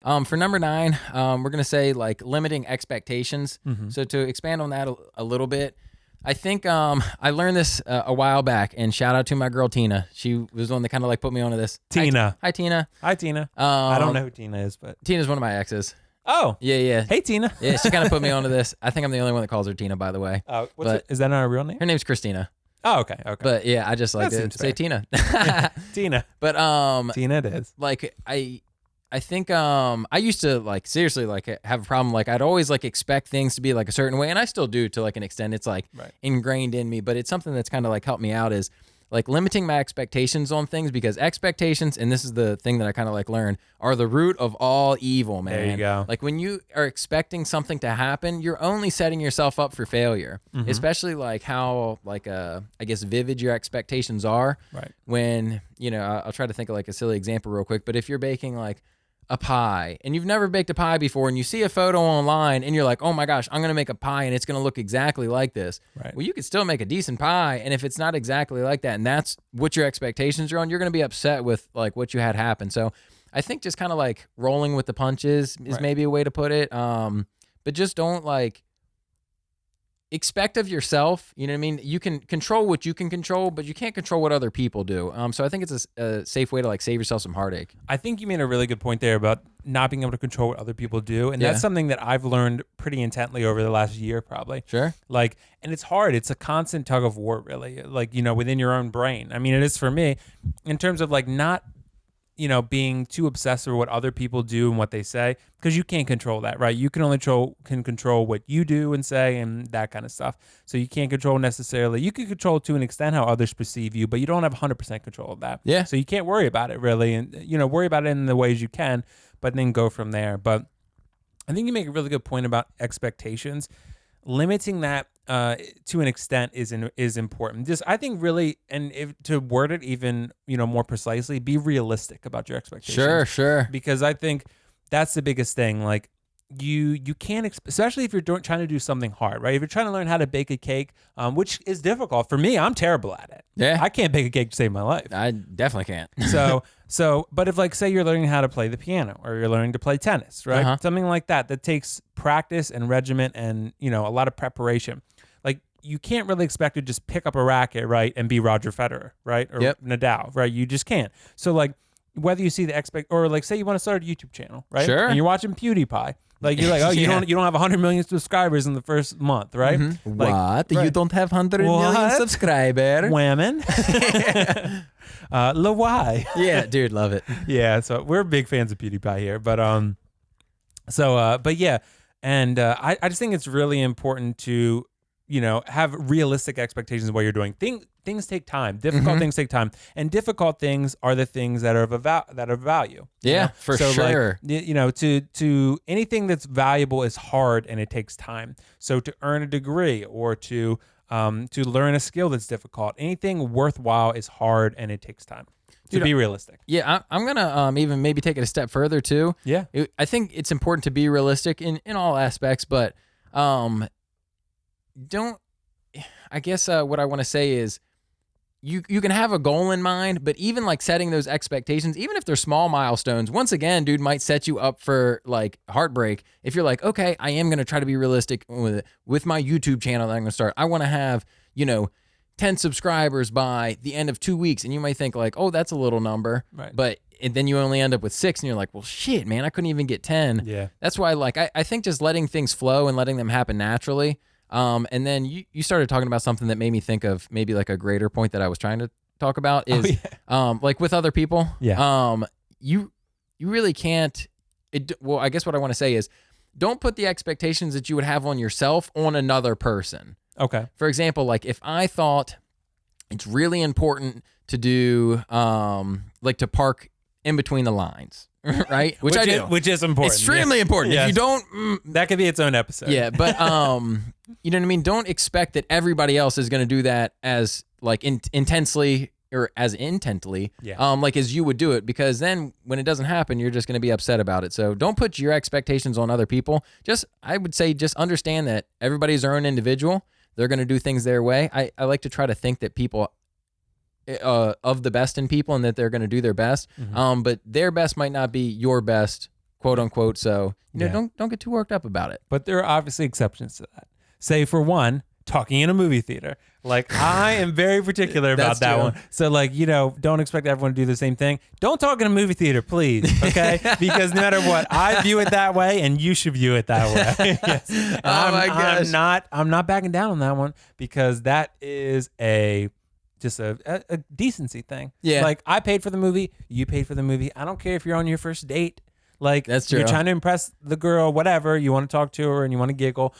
For number 9, we're gonna say like limiting expectations. Mm-hmm. So to expand on that a little bit, I think I learned this a while back, and shout out to my girl Tina. She was the one that kind of like put me onto this. Tina. Hi Tina. Hi, Tina. I don't know who Tina is, but Tina's one of my exes. oh, Yeah. hey, Tina. Yeah, she kind of put me onto this. I think I'm the only one that calls her Tina, by the way. Is that not a real name? Her name's Christina. Oh, okay. But yeah, I just like That to seems say fair. Tina. Tina. But Tina it is. like I think I used to like seriously like have a problem. Like I'd always like expect things to be like a certain way, and I still do to like an extent. It's like Right. ingrained in me, but it's something that's kind of like helped me out is like limiting my expectations on things, because expectations, and this is the thing that I kind of like learned, are the root of all evil, man. There you go. Like when you are expecting something to happen, you're only setting yourself up for failure, Mm-hmm. especially like how like I guess vivid your expectations are. Right. When, I'll try to think of like a silly example real quick, but if you're baking like a pie and you've never baked a pie before and you see a photo online and you're like, oh my gosh, I'm going to make a pie and it's going to look exactly like this. Right. Well, you could still make a decent pie. And if it's not exactly like that and that's what your expectations are on, you're going to be upset with like what you had happen. So I think just kind of like rolling with the punches is Right. maybe a way to put it. But just don't like expect of yourself. You know what I mean? You can control what you can control, but you can't control what other people do. So I think it's a safe way to like save yourself some heartache. I think you made a really good point there about not being able to control what other people do. And Yeah. that's something that I've learned pretty intently over the last year, probably. Sure. Like, and it's hard. It's a constant tug of war, really, like, within your own brain. I mean, it is for me in terms of like not, being too obsessed with what other people do and what they say, because you can't control that, right? You can only control what you do and say and that kind of stuff. So you can't control necessarily. You can control to an extent how others perceive you, but you don't have 100% control of that. Yeah. So you can't worry about it really, and worry about it in the ways you can, but then go from there. But I think you make a really good point about expectations. Limiting that to an extent is important. Just I think really, and if to word it even more precisely, be realistic about your expectations. Sure. Because I think that's the biggest thing. Like you can't, especially if you're trying to do something hard, right? If you're trying to learn how to bake a cake, which is difficult for me, I'm terrible at it. Yeah. I can't bake a cake to save my life. I definitely can't. But if like say you're learning how to play the piano or you're learning to play tennis, right? Uh-huh. Something like that takes practice and regiment and a lot of preparation. Like you can't really expect to just pick up a racket, right, and be Roger Federer, right, or Yep. Nadal, right? You just can't. So like whether you see or like say you want to start a YouTube channel, right? Sure. And you're watching PewDiePie. Like you're like, oh, you Yeah. don't have 100 million subscribers in the first month, right? Like, What? You right. don't have 100 million What? subscribers? Women. Lawai. Yeah, dude, love it. Yeah, so we're big fans of PewDiePie here, but yeah, and I just think it's really important to have realistic expectations of what you're doing. Things take time. Difficult things take time, and difficult things are the things that are of value. Yeah, for sure. Like, to anything that's valuable is hard and it takes time. So to earn a degree or to learn a skill that's difficult, anything worthwhile is hard and it takes time. To be realistic. Yeah, I'm gonna even maybe take it a step further too. Yeah. I think it's important to be realistic in all aspects, but don't. I guess what I want to say is you can have a goal in mind, but even like setting those expectations, even if they're small milestones, once again, dude, might set you up for like heartbreak. If you're like, okay, I am gonna try to be realistic with my YouTube channel that I'm gonna start. I want to have 10 subscribers by the end of 2 weeks, and you might think like, oh, that's a little number, Right. But and then you only end up with 6, and you're like, well, shit, man, I couldn't even get 10. Yeah. That's why like I think just letting things flow and letting them happen naturally. And then you started talking about something that made me think of maybe like a greater point that I was trying to talk about is like with other people. Yeah. You really can't. Well, I guess what I want to say is don't put the expectations that you would have on yourself on another person. Okay. For example, like if I thought it's really important to do like to park in between the lines, right? Which I do. Which is important. Extremely important. Yes. If you don't, That could be its own episode. yeah, but you know what I mean? Don't expect that everybody else is going to do that as like intensely or as intently like as you would do it, because then when it doesn't happen, you're just going to be upset about it. So don't put your expectations on other people. I would say just understand that everybody's their own individual. They're going to do things their way. I like to try to think that people of the best in people and that they're going to do their best. But their best might not be your best quote unquote. So Yeah. don't get too worked up about it. But there are obviously exceptions to that. Say, for one, talking in a movie theater. Like, I am very particular about That's that true. one. So, like, don't expect everyone to do the same thing. Don't talk in a movie theater, please, okay? Because no matter what, I view it that way, and you should view it that way. Yes. And my gosh. I'm not backing down on that one, because that is just a decency thing. Yeah. Like, I paid for the movie, you paid for the movie. I don't care if you're on your first date. Like, That's you're true. trying to impress the girl, whatever. You want to talk to her and you want to giggle.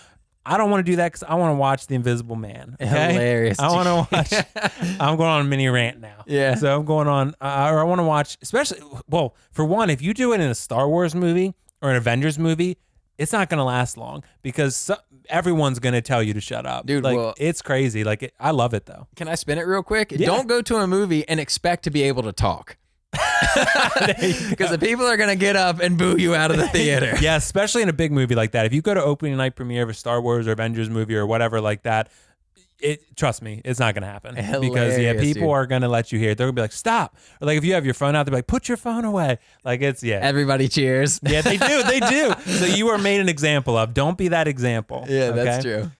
I don't want to do that because I want to watch The Invisible Man. Okay? Hilarious. I want to watch. I'm going on a mini rant now. Yeah. So I'm going on, or I want to watch, especially, well, for one, if you do it in a Star Wars movie or an Avengers movie, it's not going to last long because everyone's going to tell you to shut up. Dude, like, well- it's crazy. Like, I love it though. Can I spin it real quick? Yeah. Don't go to a movie and expect to be able to talk. Because the people are going to get up and boo you out of the theater. Yeah, especially in a big movie like that. If you go to opening night premiere of a Star Wars or Avengers movie or whatever like that, trust me, it's not going to happen. Because Hilarious, people dude. are going to let you hear it. They're going to be like, stop. Or like if you have your phone out, they're like, put your phone away. Like Everybody cheers. Yeah, they do. They do. So you are made an example of. Don't be that example. Yeah, that's okay? true.